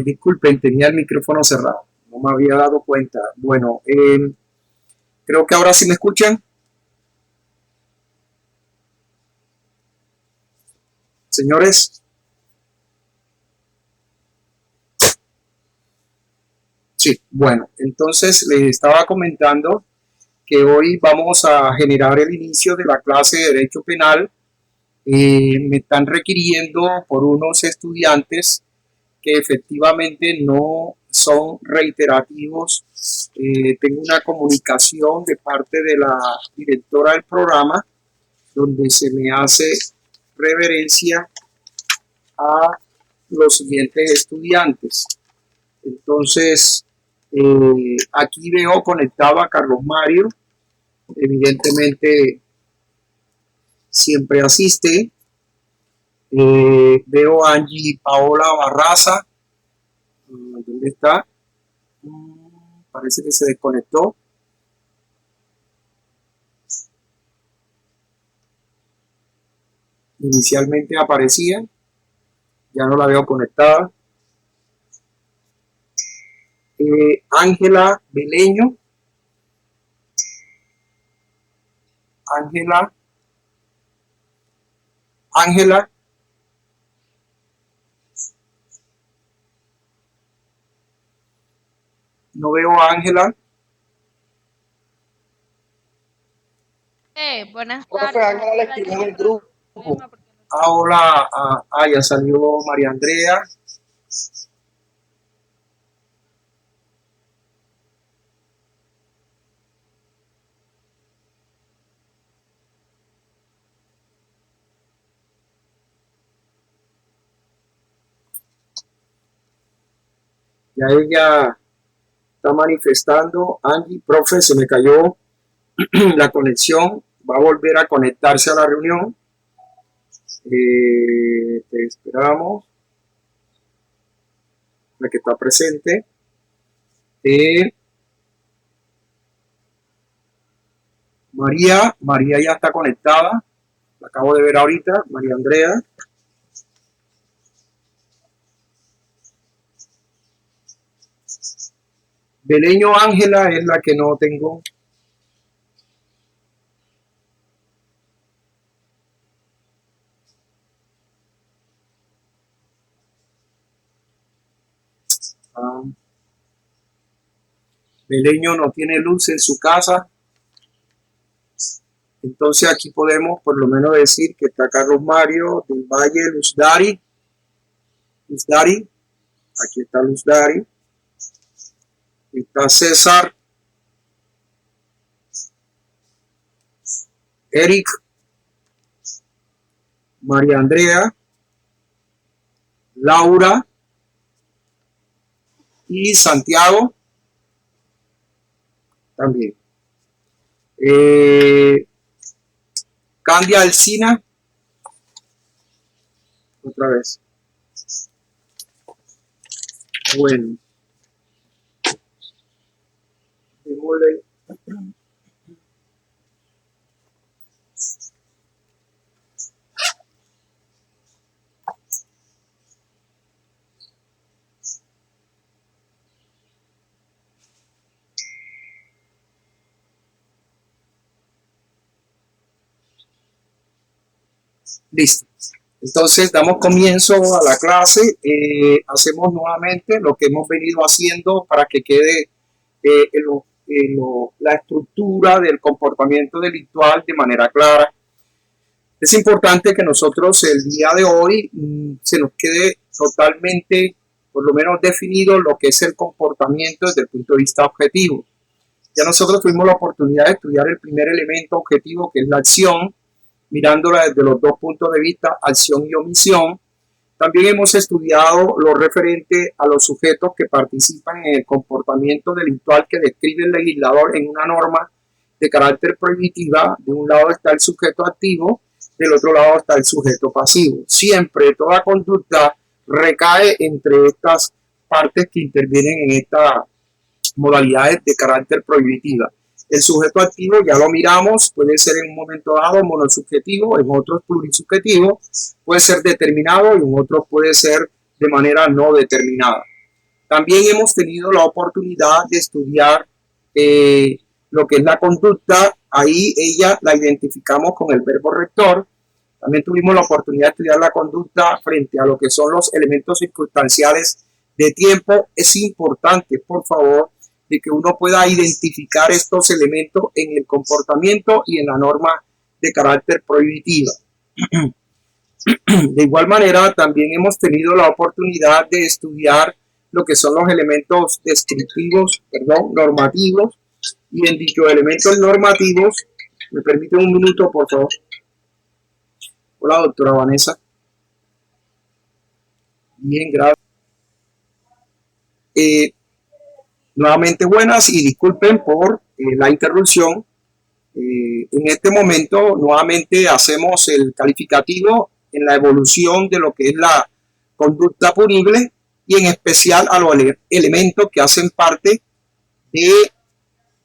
Disculpen, tenía el micrófono cerrado, no me había dado cuenta. Bueno, creo que ahora sí me escuchan, señores. Sí, bueno, entonces les estaba comentando que hoy vamos a generar el inicio de la clase de Derecho Penal. Me están requiriendo por unos estudiantes que efectivamente no son reiterativos. Tengo una comunicación de parte de la directora del programa donde se me hace reverencia a los siguientes estudiantes. Entonces, aquí veo conectado a Carlos Mario, evidentemente siempre asiste. Veo a Angie Paola Barraza, ¿dónde está? Parece que se desconectó. Inicialmente aparecía, ya no la veo conectada. Ángela Beleño, Ángela, Ángela, no veo a Ángela. Buenas Profe, tardes. Ángela le escribió en el grupo. Hola, ya salió María Andrea. Ya ella está manifestando. Angie, profe, se me cayó la conexión. Va a volver a conectarse a la reunión. Te esperamos. La que está presente. María ya está conectada. La acabo de ver ahorita. María Andrea. Beleño Ángela es la que no tengo. Beleño no tiene luz en su casa. Entonces aquí podemos por lo menos decir que está Carlos Mario del Valle, Luz Dari. Aquí está Luz Dari. Está César, Eric, María Andrea, Laura y Santiago también. Candia Alcina, otra vez. Bueno, démosle. Listo. Entonces damos comienzo a la clase. Hacemos nuevamente lo que hemos venido haciendo para que quede la estructura del comportamiento delictual de manera clara. Es importante que nosotros el día de hoy se nos quede totalmente, por lo menos definido, lo que es el comportamiento desde el punto de vista objetivo. Ya nosotros tuvimos la oportunidad de estudiar el primer elemento objetivo, que es la acción, mirándola desde los dos puntos de vista, acción y omisión. También hemos estudiado lo referente a los sujetos que participan en el comportamiento delictual que describe el legislador en una norma de carácter prohibitiva. De un lado está el sujeto activo, del otro lado está el sujeto pasivo. Siempre toda conducta recae entre estas partes que intervienen en estas modalidades de carácter prohibitiva. El sujeto activo ya lo miramos, puede ser en un momento dado monosubjetivo, en otros plurisubjetivo, puede ser determinado y en otros puede ser de manera no determinada. También hemos tenido la oportunidad de estudiar lo que es la conducta. Ahí ella la identificamos con el verbo rector. También tuvimos la oportunidad de estudiar la conducta frente a lo que son los elementos circunstanciales de tiempo. Es importante, por favor, de que uno pueda identificar estos elementos en el comportamiento y en la norma de carácter prohibitiva. De igual manera, también hemos tenido la oportunidad de estudiar lo que son los elementos descriptivos, normativos, y en dichos elementos normativos, me permiten un minuto, por favor. Hola, doctora Vanessa. Bien, gracias. Nuevamente buenas y disculpen por la interrupción. En este momento nuevamente hacemos el calificativo en la evolución de lo que es la conducta punible y en especial a los elementos que hacen parte de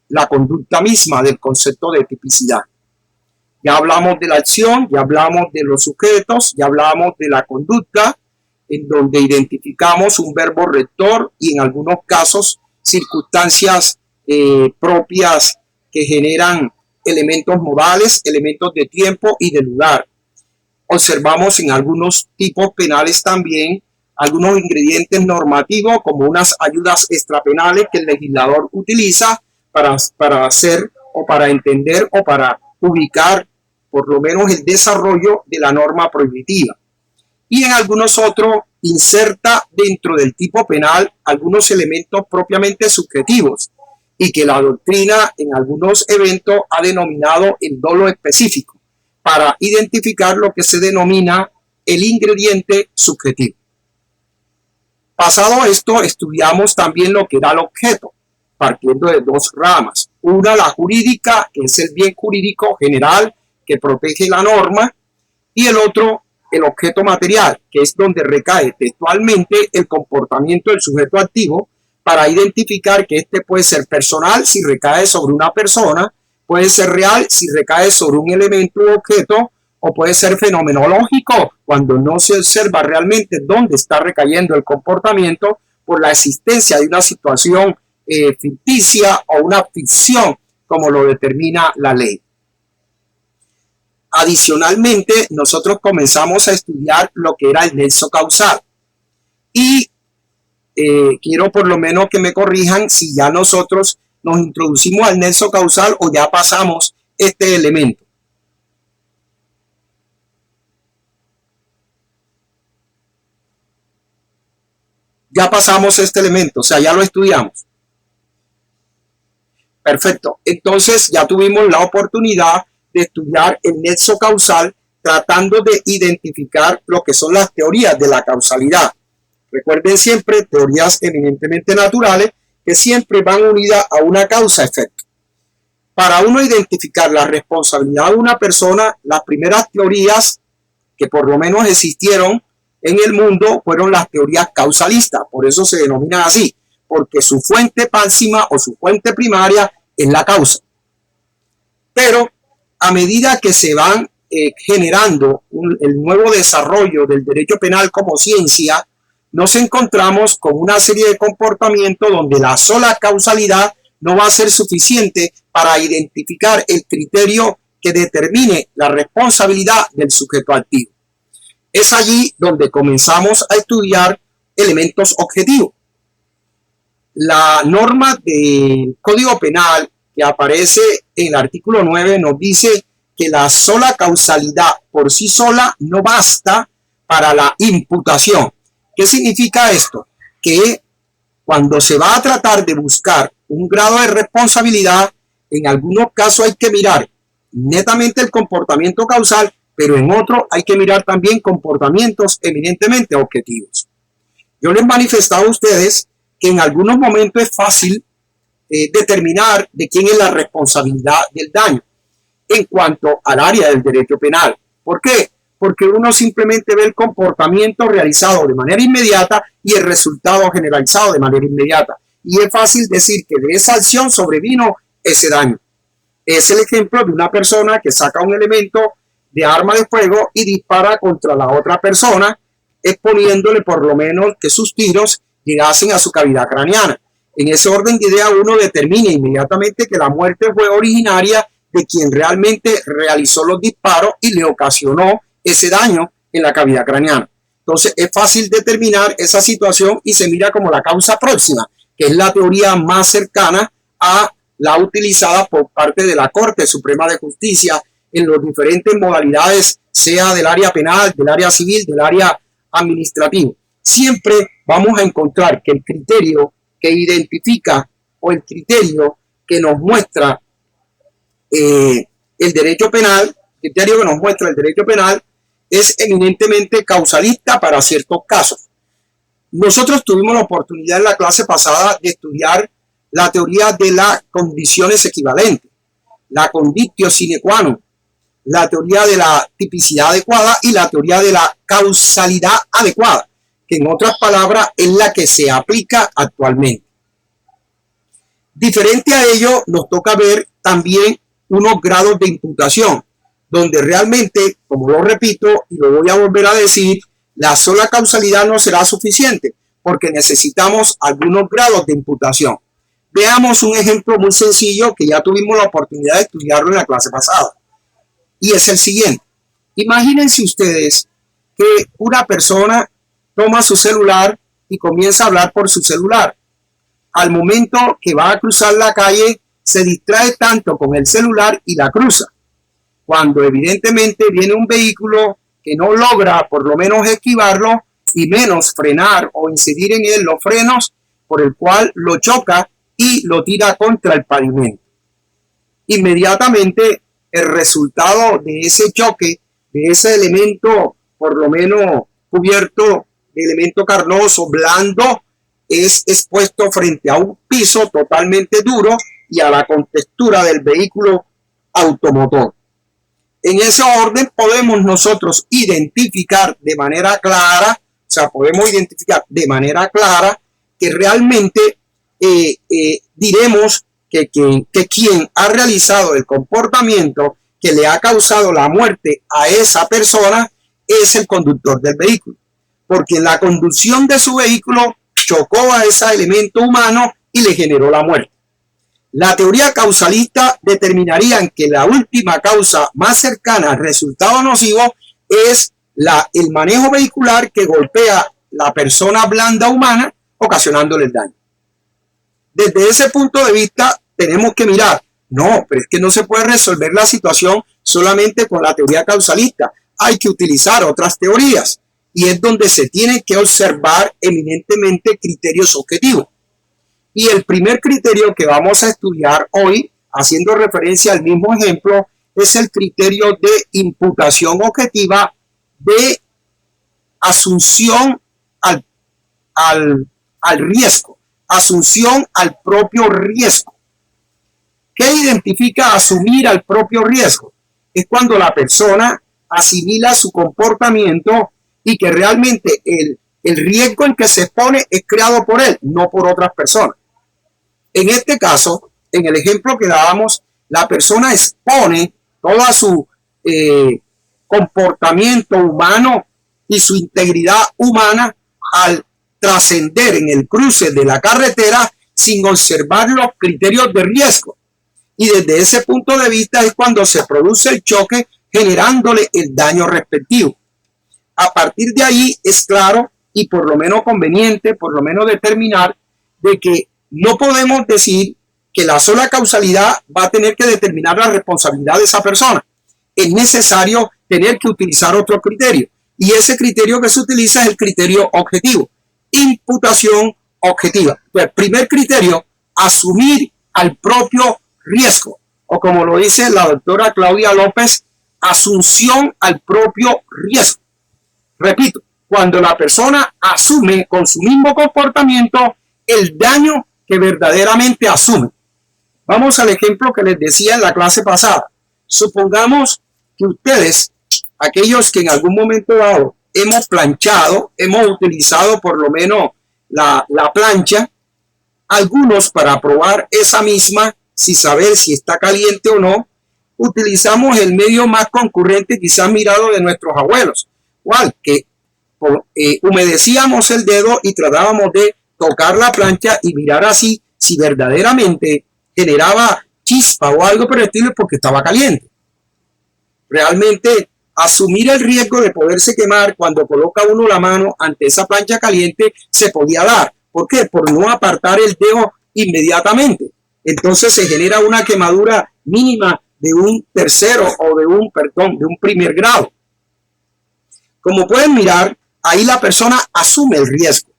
la conducta misma, del concepto de tipicidad. Ya hablamos de la acción, ya hablamos de los sujetos, ya hablamos de la conducta, en donde identificamos un verbo rector y en algunos casos circunstancias propias que generan elementos modales, elementos de tiempo y de lugar. Observamos en algunos tipos penales también algunos ingredientes normativos como unas ayudas extrapenales que el legislador utiliza para hacer o para entender o para ubicar por lo menos el desarrollo de la norma prohibitiva. Y en algunos otros inserta dentro del tipo penal algunos elementos propiamente subjetivos y que la doctrina en algunos eventos ha denominado el dolo específico para identificar lo que se denomina el ingrediente subjetivo. Pasado esto, estudiamos también lo que era el objeto, partiendo de dos ramas. Una, la jurídica, que es el bien jurídico general que protege la norma, y el otro, el objeto material, que es donde recae textualmente el comportamiento del sujeto activo para identificar que este puede ser personal si recae sobre una persona, puede ser real si recae sobre un elemento u objeto, o puede ser fenomenológico cuando no se observa realmente dónde está recayendo el comportamiento por la existencia de una situación ficticia o una ficción, como lo determina la ley. Adicionalmente, nosotros comenzamos a estudiar lo que era el nexo causal. Y quiero por lo menos que me corrijan si ya nosotros nos introducimos al nexo causal o ya pasamos este elemento. Ya pasamos este elemento, o sea, ya lo estudiamos. Perfecto. Entonces ya tuvimos la oportunidad de estudiar el nexo causal tratando de identificar lo que son las teorías de la causalidad. Recuerden siempre teorías eminentemente naturales que siempre van unidas a una causa-efecto. Para uno identificar la responsabilidad de una persona, las primeras teorías que por lo menos existieron en el mundo fueron las teorías causalistas, por eso se denominan así, porque su fuente máxima o su fuente primaria es la causa. Pero a medida que se van generando el nuevo desarrollo del derecho penal como ciencia, nos encontramos con una serie de comportamientos donde la sola causalidad no va a ser suficiente para identificar el criterio que determine la responsabilidad del sujeto activo. Es allí donde comenzamos a estudiar elementos objetivos. La norma del Código Penal que aparece en el artículo 9 nos dice que la sola causalidad por sí sola no basta para la imputación. ¿Qué significa esto? Que cuando se va a tratar de buscar un grado de responsabilidad, en algunos casos hay que mirar netamente el comportamiento causal, pero en otros hay que mirar también comportamientos eminentemente objetivos. Yo les manifestaba a ustedes que en algunos momentos es fácil determinar de quién es la responsabilidad del daño en cuanto al área del derecho penal. ¿Por qué? Porque uno simplemente ve el comportamiento realizado de manera inmediata y el resultado generalizado de manera inmediata. Y es fácil decir que de esa acción sobrevino ese daño. Es el ejemplo de una persona que saca un elemento de arma de fuego y dispara contra la otra persona exponiéndole por lo menos que sus tiros llegasen a su cavidad craneana. En ese orden de idea uno determina inmediatamente que la muerte fue originaria de quien realmente realizó los disparos y le ocasionó ese daño en la cavidad craneana. Entonces es fácil determinar esa situación y se mira como la causa próxima, que es la teoría más cercana a la utilizada por parte de la Corte Suprema de Justicia en las diferentes modalidades, sea del área penal, del área civil, del área administrativo. Siempre vamos a encontrar que el criterio que identifica o el criterio que nos muestra el derecho penal, el criterio que nos muestra el derecho penal es eminentemente causalista para ciertos casos. Nosotros tuvimos la oportunidad en la clase pasada de estudiar la teoría de las condiciones equivalentes, la conditio sine qua non, la teoría de la tipicidad adecuada y la teoría de la causalidad adecuada, que en otras palabras es la que se aplica actualmente. Diferente a ello, nos toca ver también unos grados de imputación, donde realmente, como lo repito y lo voy a volver a decir, la sola causalidad no será suficiente, porque necesitamos algunos grados de imputación. Veamos un ejemplo muy sencillo que ya tuvimos la oportunidad de estudiarlo en la clase pasada. Y es el siguiente. Imagínense ustedes que una persona toma su celular y comienza a hablar por su celular. Al momento que va a cruzar la calle, se distrae tanto con el celular y la cruza. Cuando evidentemente viene un vehículo que no logra por lo menos esquivarlo y menos frenar o incidir en él los frenos, por el cual lo choca y lo tira contra el pavimento. Inmediatamente el resultado de ese choque, de ese elemento por lo menos cubierto de elemento carnoso, blando, es expuesto frente a un piso totalmente duro y a la contextura del vehículo automotor. En ese orden podemos nosotros identificar de manera clara, que realmente diremos que quien ha realizado el comportamiento que le ha causado la muerte a esa persona es el conductor del vehículo, porque en la conducción de su vehículo chocó a ese elemento humano y le generó la muerte. La teoría causalista determinaría que la última causa más cercana al resultado nocivo es el manejo vehicular que golpea la persona blanda humana, ocasionándole el daño. Desde ese punto de vista tenemos que mirar, no, pero es que no se puede resolver la situación solamente con la teoría causalista, hay que utilizar otras teorías y es donde se tienen que observar eminentemente criterios objetivos. Y el primer criterio que vamos a estudiar hoy, haciendo referencia al mismo ejemplo, es el criterio de imputación objetiva de asunción al riesgo, asunción al propio riesgo. ¿Qué identifica asumir al propio riesgo? Es cuando la persona asimila su comportamiento y que realmente el riesgo en que se expone es creado por él, no por otras personas. En este caso, en el ejemplo que dábamos, la persona expone todo su comportamiento humano y su integridad humana al trascender en el cruce de la carretera sin observar los criterios de riesgo. Y desde ese punto de vista es cuando se produce el choque generándole el daño respectivo. A partir de ahí es claro y por lo menos conveniente, por lo menos determinar de que no podemos decir que la sola causalidad va a tener que determinar la responsabilidad de esa persona. Es necesario tener que utilizar otro criterio. Y ese criterio que se utiliza es el criterio objetivo. Imputación objetiva. El primer criterio, asumir al propio riesgo. O como lo dice la doctora Claudia López, asunción al propio riesgo. Repito, cuando la persona asume con su mismo comportamiento el daño que verdaderamente asume. Vamos al ejemplo que les decía en la clase pasada. Supongamos que ustedes, aquellos que en algún momento dado hemos planchado, hemos utilizado por lo menos la plancha, algunos para probar esa misma, sin saber si está caliente o no, utilizamos el medio más concurrente quizás mirado de nuestros abuelos, ¿cuál? Que humedecíamos el dedo y tratábamos de tocar la plancha y mirar así si verdaderamente generaba chispa o algo por el estilo porque estaba caliente. Realmente asumir el riesgo de poderse quemar cuando coloca uno la mano ante esa plancha caliente se podía dar. ¿Por qué? Por no apartar el dedo inmediatamente. Entonces se genera una quemadura mínima de un tercero o de un primer grado. Como pueden mirar, ahí la persona asume el riesgo.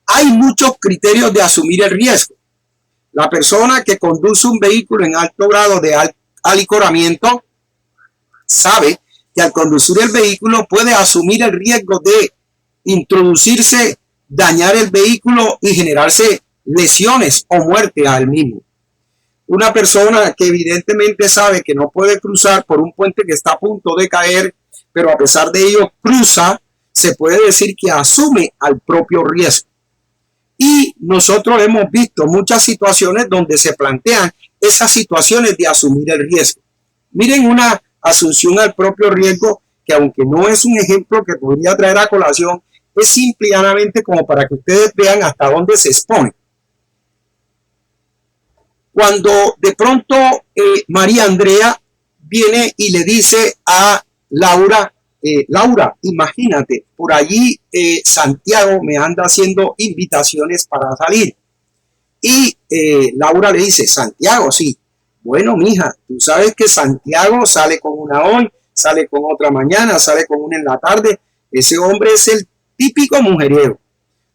Hay muchos criterios de asumir el riesgo. La persona que conduce un vehículo en alto grado de alicoramiento sabe que al conducir el vehículo puede asumir el riesgo de introducirse, dañar el vehículo y generarse lesiones o muerte al mismo. Una persona que evidentemente sabe que no puede cruzar por un puente que está a punto de caer, pero a pesar de ello cruza, se puede decir que asume al propio riesgo. Y nosotros hemos visto muchas situaciones donde se plantean esas situaciones de asumir el riesgo. Miren una asunción al propio riesgo que, aunque no es un ejemplo que podría traer a colación, es simplemente como para que ustedes vean hasta dónde se expone. Cuando de pronto María Andrea viene y le dice a Laura, Laura, imagínate, por allí Santiago me anda haciendo invitaciones para salir. Y Laura le dice, Santiago, sí. Bueno, mija, tú sabes que Santiago sale con una hoy, sale con otra mañana, sale con una en la tarde. Ese hombre es el típico mujeriego.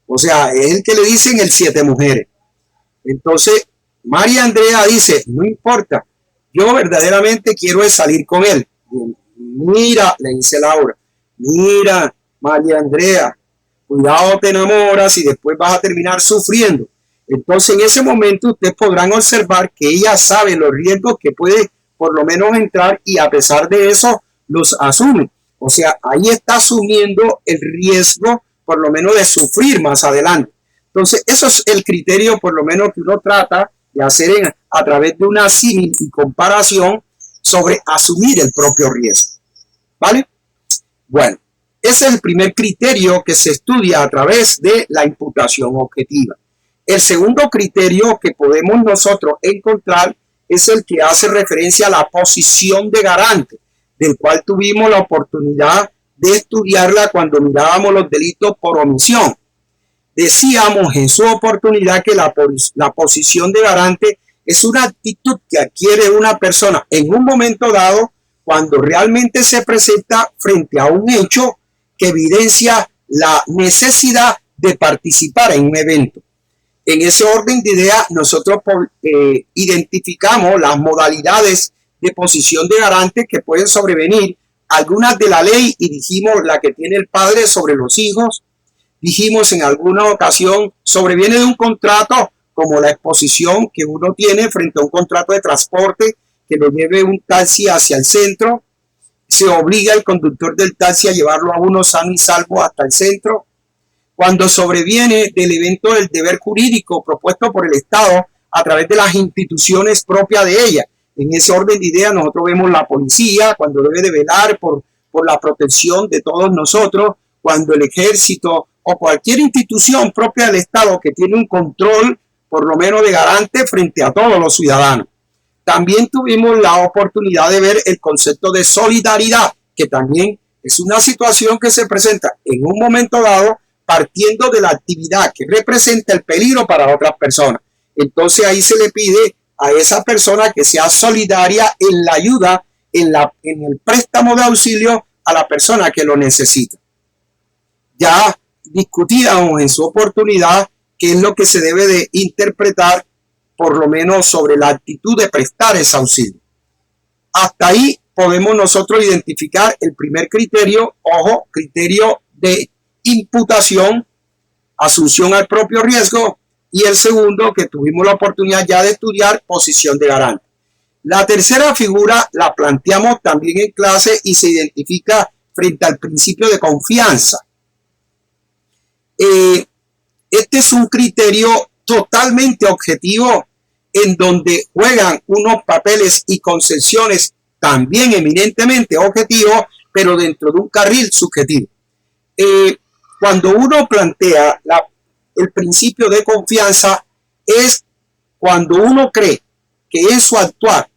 O sea, es el que le dicen el 7 mujeres. Entonces, María Andrea dice, no importa, yo verdaderamente quiero salir con él. Mira, le dice Laura, mira, María Andrea, cuidado te enamoras y después vas a terminar sufriendo. Entonces en ese momento ustedes podrán observar que ella sabe los riesgos que puede por lo menos entrar y a pesar de eso los asume. O sea, ahí está asumiendo el riesgo por lo menos de sufrir más adelante. Entonces eso es el criterio por lo menos que uno trata de hacer a través de una símil y comparación sobre asumir el propio riesgo. ¿Vale? Bueno, ese es el primer criterio que se estudia a través de la imputación objetiva. El segundo criterio que podemos nosotros encontrar es el que hace referencia a la posición de garante, del cual tuvimos la oportunidad de estudiarla cuando mirábamos los delitos por omisión. Decíamos en su oportunidad que la posición de garante es una actitud que adquiere una persona en un momento dado cuando realmente se presenta frente a un hecho que evidencia la necesidad de participar en un evento. En ese orden de ideas, nosotros identificamos las modalidades de posición de garante que pueden sobrevenir, algunas de la ley, y dijimos la que tiene el padre sobre los hijos. Dijimos en alguna ocasión, sobreviene de un contrato, como la exposición que uno tiene frente a un contrato de transporte que lo lleve un taxi hacia el centro. Se obliga al conductor del taxi a llevarlo a uno sano y salvo hasta el centro. Cuando sobreviene del evento del deber jurídico propuesto por el Estado a través de las instituciones propias de ella. En ese orden de ideas nosotros vemos la policía cuando debe de velar por la protección de todos nosotros, cuando el ejército o cualquier institución propia del Estado que tiene un control por lo menos de garante frente a todos los ciudadanos. También tuvimos la oportunidad de ver el concepto de solidaridad, que también es una situación que se presenta en un momento dado partiendo de la actividad que representa el peligro para otras personas. Entonces ahí se le pide a esa persona que sea solidaria en la ayuda, en el préstamo de auxilio a la persona que lo necesita. Ya discutíamos en su oportunidad qué es lo que se debe de interpretar por lo menos sobre la actitud de prestar ese auxilio. Hasta ahí podemos nosotros identificar el primer criterio, ojo, criterio de imputación, asunción al propio riesgo, y el segundo que tuvimos la oportunidad ya de estudiar, posición de garante. La tercera figura la planteamos también en clase y se identifica frente al principio de confianza. Este es un criterio totalmente objetivo en donde juegan unos papeles y concesiones también eminentemente objetivos, pero dentro de un carril subjetivo. cuando uno plantea el principio de confianza, es cuando uno cree que en su actuar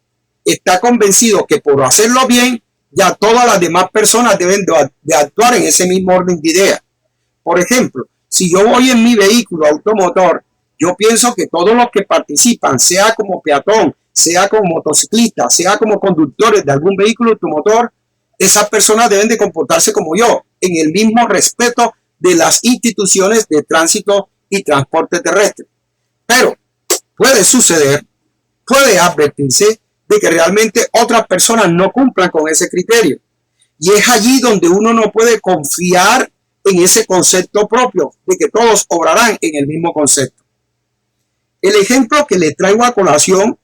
está convencido que por hacerlo bien, ya todas las demás personas deben de actuar en ese mismo orden de ideas. Por ejemplo, si yo voy en mi vehículo automotor, yo pienso que todos los que participan, sea como peatón, sea como motociclista, sea como conductores de algún vehículo automotor, esas personas deben de comportarse como yo, en el mismo respeto de las instituciones de tránsito y transporte terrestre. Pero puede suceder, puede advertirse de que realmente otras personas no cumplan con ese criterio. Y es allí donde uno no puede confiar en ese concepto propio, de que todos obrarán en el mismo concepto. El ejemplo que le traigo a colación,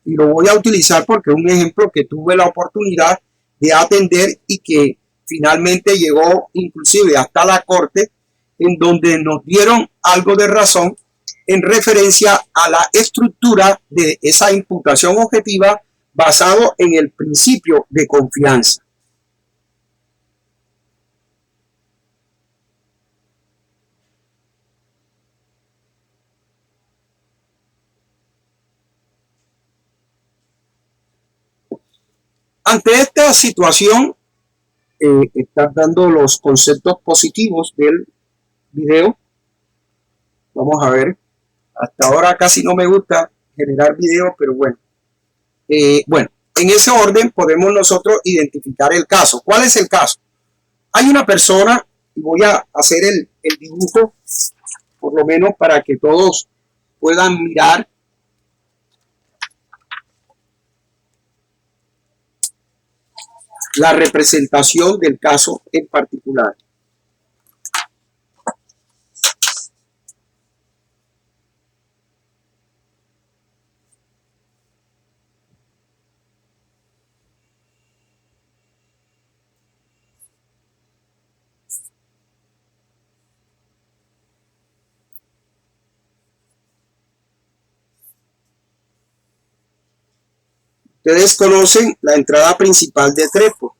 y lo voy a utilizar porque es un ejemplo que tuve la oportunidad de atender y que finalmente llegó inclusive hasta la corte, en donde nos dieron algo de razón en referencia a la estructura de esa imputación objetiva basado en el principio de confianza. Ante esta situación, estás dando los conceptos positivos del video. Vamos a ver. Hasta ahora casi no me gusta generar videos, pero bueno. Bueno, en ese orden podemos nosotros identificar el caso. ¿Cuál es el caso? Hay una persona, y voy a hacer el dibujo, por lo menos para que todos puedan mirar. La representación del caso en particular. Ustedes conocen la entrada principal de Crespo.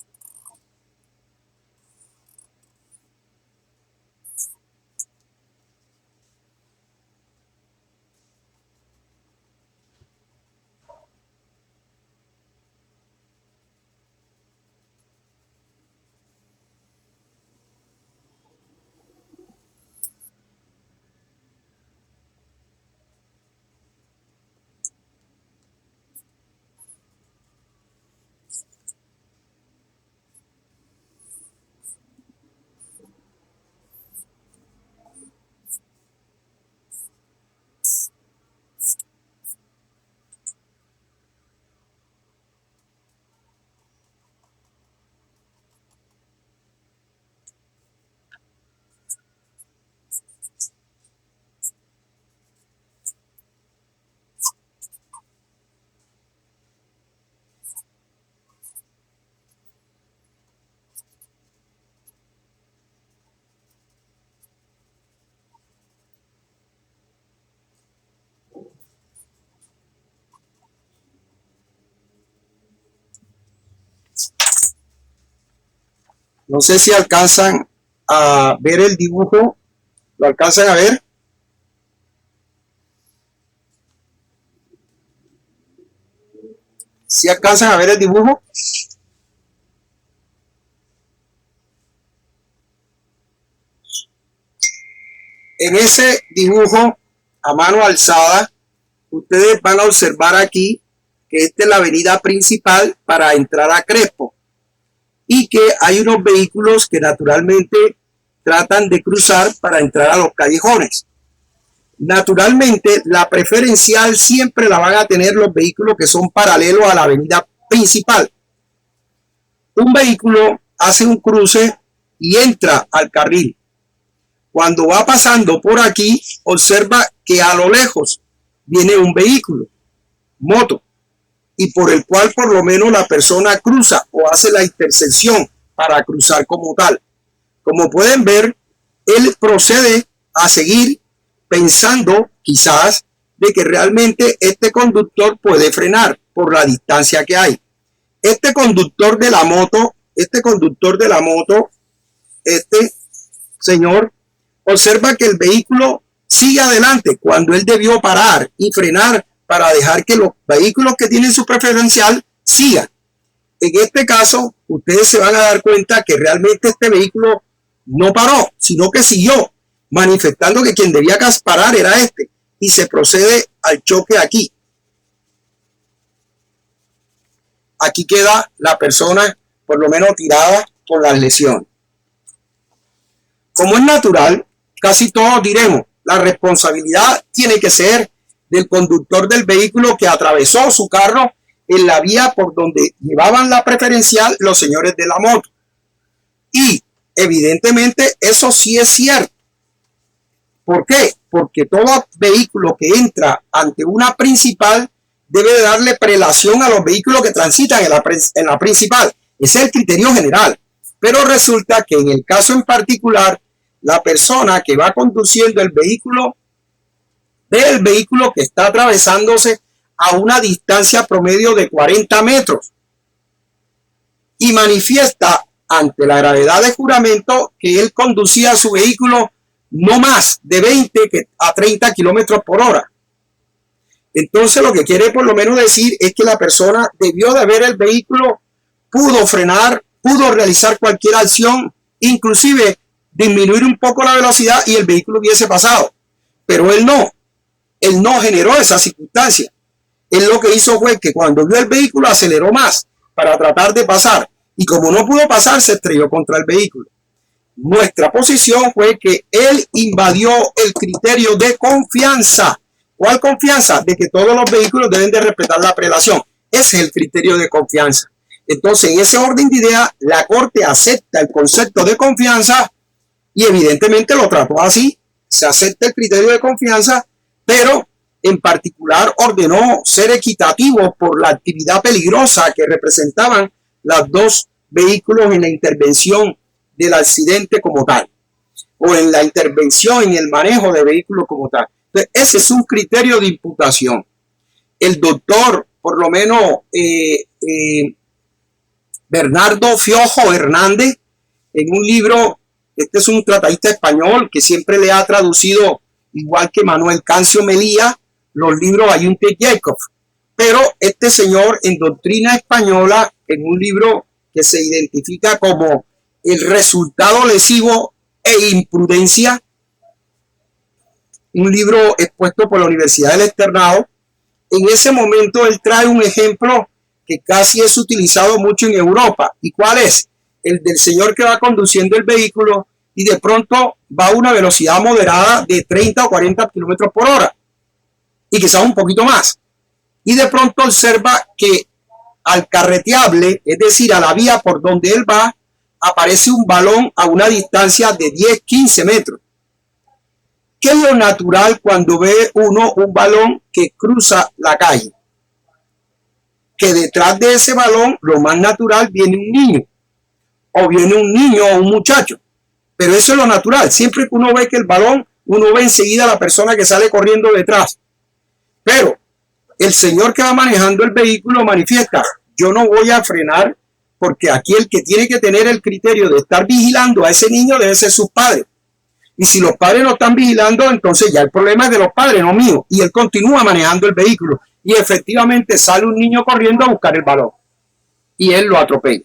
No sé si alcanzan a ver el dibujo. ¿Lo alcanzan a ver? ¿Sí alcanzan a ver el dibujo? En ese dibujo a mano alzada, ustedes van a observar aquí que esta es la avenida principal para entrar a Crespo y que hay unos vehículos que naturalmente tratan de cruzar para entrar a los callejones. Naturalmente, la preferencial siempre la van a tener los vehículos que son paralelos a la avenida principal. Un vehículo hace un cruce y entra al carril. Cuando va pasando por aquí, observa que a lo lejos viene un vehículo, moto, y por el cual por lo menos la persona cruza o hace la intersección para cruzar como tal. Como pueden ver, él procede a seguir pensando quizás de que realmente este conductor puede frenar por la distancia que hay. Este conductor de la moto señor, observa que el vehículo sigue adelante cuando él debió parar y frenar para dejar que los vehículos que tienen su preferencial sigan. En este caso, ustedes se van a dar cuenta que realmente este vehículo no paró, sino que siguió, manifestando que quien debía parar era este, y se procede al choque aquí. Aquí queda la persona por lo menos tirada por las lesiones. Como es natural, casi todos diremos, la responsabilidad tiene que ser del conductor del vehículo que atravesó su carro en la vía por donde llevaban la preferencial los señores de la moto. Y evidentemente eso sí es cierto. ¿Por qué? Porque todo vehículo que entra ante una principal debe de darle prelación a los vehículos que transitan en la principal. Ese es el criterio general. Pero resulta que en el caso en particular, la persona que va conduciendo el vehículo ve el vehículo que está atravesándose a una distancia promedio de 40 metros y manifiesta ante la gravedad de juramento que él conducía su vehículo no más de 20 a 30 kilómetros por hora. Entonces lo que quiere por lo menos decir es que la persona debió de ver el vehículo, pudo frenar, pudo realizar cualquier acción, inclusive disminuir un poco la velocidad y el vehículo hubiese pasado. Pero él no generó esa circunstancia. Él lo que hizo fue que cuando vio el vehículo aceleró más para tratar de pasar y como no pudo pasar se estrelló contra el vehículo. Nuestra posición fue que él invadió el criterio de confianza. ¿Cuál confianza? De que todos los vehículos deben de respetar la prelación. Ese es el criterio de confianza. Entonces, en ese orden de ideas, la Corte acepta el concepto de confianza y evidentemente lo trató así. Se acepta el criterio de confianza, pero en particular ordenó ser equitativo por la actividad peligrosa que representaban los dos vehículos en la intervención del accidente como tal, o en la intervención en el manejo de vehículos como tal. Entonces, ese es un criterio de imputación. El doctor, por lo menos Bernardo Fiojo Hernández, en un libro, este es un tratadista español que siempre le ha traducido, igual que Manuel Cancio Melía, los libros Ayunte Jacob. Pero este señor en Doctrina Española, en un libro que se identifica como el resultado lesivo e imprudencia, un libro expuesto por la Universidad del Externado, en ese momento él trae un ejemplo que casi es utilizado mucho en Europa. ¿Y cuál es? El del señor que va conduciendo el vehículo y de pronto va a una velocidad moderada de 30 o 40 kilómetros por hora y quizás un poquito más. Y de pronto observa que al carreteable, es decir, a la vía por donde él va, aparece un balón a una distancia de 10-15 metros. ¿Qué es lo natural cuando ve uno un balón que cruza la calle? Que detrás de ese balón, lo más natural, viene un niño. O viene un niño o un muchacho. Pero eso es lo natural. Siempre que uno ve que el balón, uno ve enseguida a la persona que sale corriendo detrás. Pero el señor que va manejando el vehículo manifiesta, yo no voy a frenar porque aquí el que tiene que tener el criterio de estar vigilando a ese niño debe ser sus padres. Y si los padres no están vigilando, entonces ya el problema es de los padres, no mío. Y él continúa manejando el vehículo. Y efectivamente sale un niño corriendo a buscar el balón. Y él lo atropella.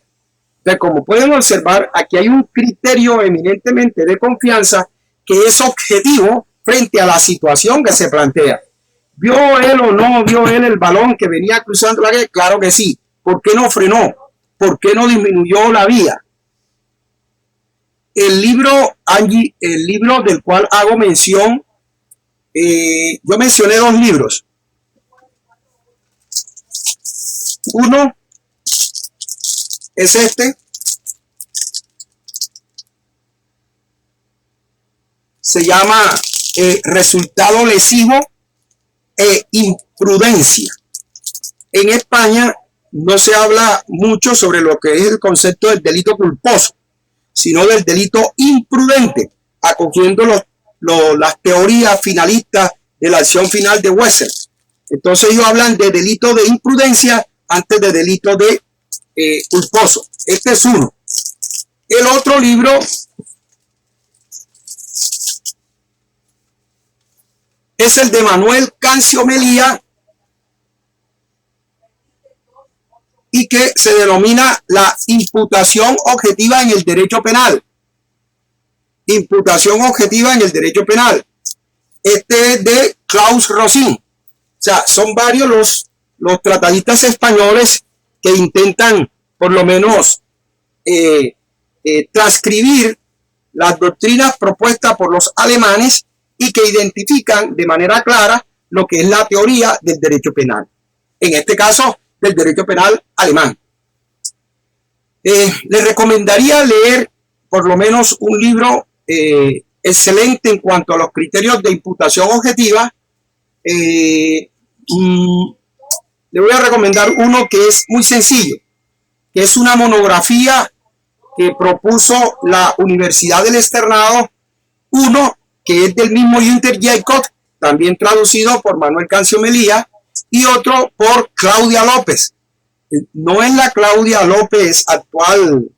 Entonces, como pueden observar, aquí hay un criterio eminentemente de confianza que es objetivo frente a la situación que se plantea. ¿Vio él o no vio él el balón que venía cruzando la calle? Claro que sí. ¿Por qué no frenó? ¿Por qué no disminuyó la vía? El libro del cual hago mención, yo mencioné dos libros. Uno es este. Se llama Resultado lesivo e imprudencia. En España no se habla mucho sobre lo que es el concepto del delito culposo, sino del delito imprudente, acogiendo las teorías finalistas de la acción final de Wessel. Entonces ellos hablan de delito de imprudencia antes de delito de culposo. Este es uno. El otro libro es el de Manuel Cancio Melía y que se denomina la imputación objetiva en el derecho penal. Imputación objetiva en el derecho penal. Este es de Klaus Rosin. O sea, son varios los tratadistas españoles que intentan por lo menos transcribir las doctrinas propuestas por los alemanes y que identifican de manera clara lo que es la teoría del derecho penal. En este caso, del derecho penal alemán. Les recomendaría leer por lo menos un libro excelente en cuanto a los criterios de imputación objetiva. Le voy a recomendar uno que es muy sencillo, que es una monografía que propuso la Universidad del Externado, uno que es del mismo Günter Jacob, también traducido por Manuel Cancio Melía, y otro por Claudia López. No es la Claudia López, actual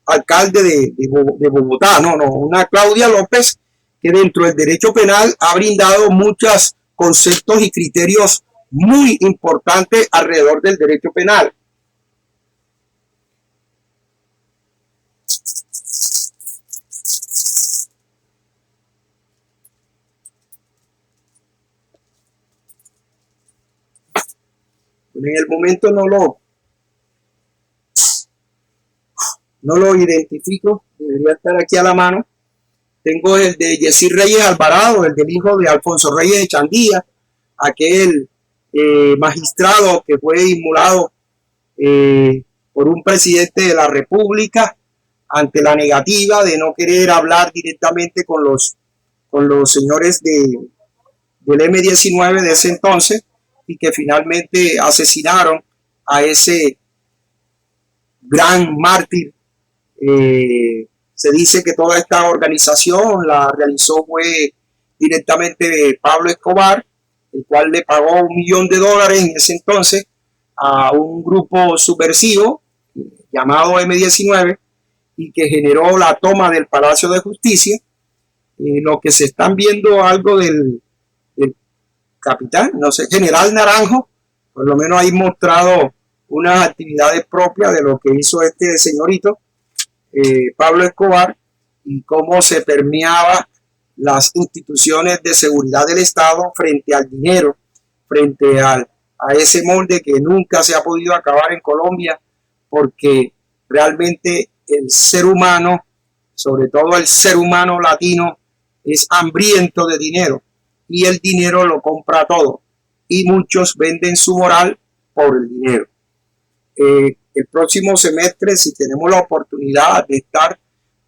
alcalde de Bogotá, no, una Claudia López que dentro del derecho penal ha brindado muchos conceptos y criterios muy importantes alrededor del derecho penal. En el momento no lo identifico, debería estar aquí a la mano. Tengo el de Yesir Reyes Alvarado, el del hijo de Alfonso Reyes de Chandía, aquel magistrado que fue inmolado por un presidente de la República ante la negativa de no querer hablar directamente con los señores del M-19 de ese entonces, y que finalmente asesinaron a ese gran mártir. Se dice que toda esta organización la realizó fue directamente Pablo Escobar, el cual le pagó $1 millón en ese entonces a un grupo subversivo llamado M-19 y que generó la toma del Palacio de Justicia. Lo que se están viendo algo del capitán, no sé, general Naranjo, por lo menos ahí mostrado unas actividades propias de lo que hizo este señorito, Pablo Escobar, y cómo se permeaba las instituciones de seguridad del Estado frente al dinero, frente a ese molde que nunca se ha podido acabar en Colombia, porque realmente el ser humano, sobre todo el ser humano latino, es hambriento de dinero y el dinero lo compra todo y muchos venden su moral por el dinero. El próximo semestre, si tenemos la oportunidad de estar,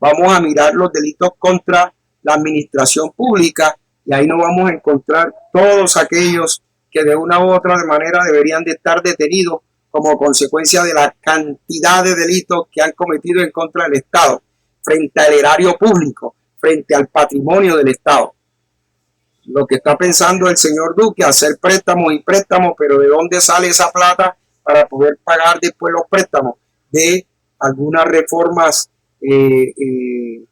vamos a mirar los delitos contra la administración pública y ahí nos vamos a encontrar todos aquellos que de una u otra manera deberían de estar detenidos como consecuencia de la cantidad de delitos que han cometido en contra del Estado, frente al erario público, frente al patrimonio del Estado. Lo que está pensando el señor Duque, hacer préstamos y préstamos, pero ¿de dónde sale esa plata para poder pagar después los préstamos? De algunas reformas de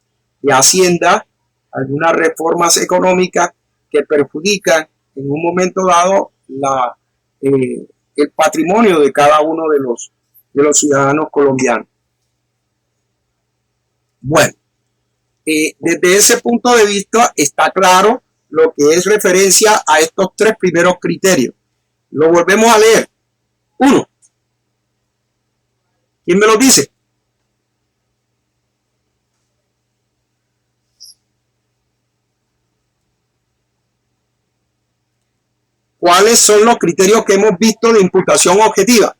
Hacienda, algunas reformas económicas que perjudican en un momento dado el patrimonio de cada uno de los ciudadanos colombianos. Bueno, desde ese punto de vista está claro lo que es referencia a estos tres primeros criterios. Lo volvemos a leer. 1. ¿Quién me lo dice? ¿Cuáles son los criterios que hemos visto de imputación objetiva?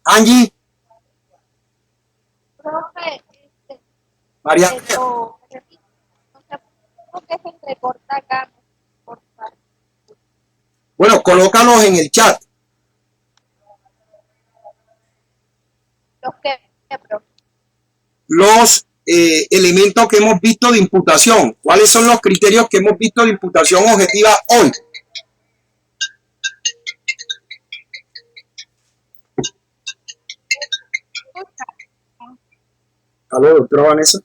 Angie. Profe, María. pero no sé por qué se entrecorta acá. Bueno, colócalos en el chat. Los que, profe. Los elementos que hemos visto de imputación. ¿Cuáles son los criterios que hemos visto de imputación objetiva hoy? Aló, doctora Vanessa.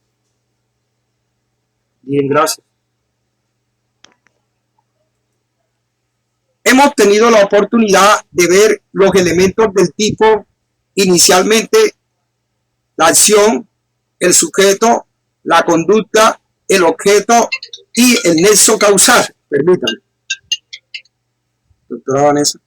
Bien, gracias. Hemos tenido la oportunidad de ver los elementos del tipo, inicialmente, la acción, el sujeto, la conducta, el objeto y el nexo causal. Permítanme. Doctora Vanessa.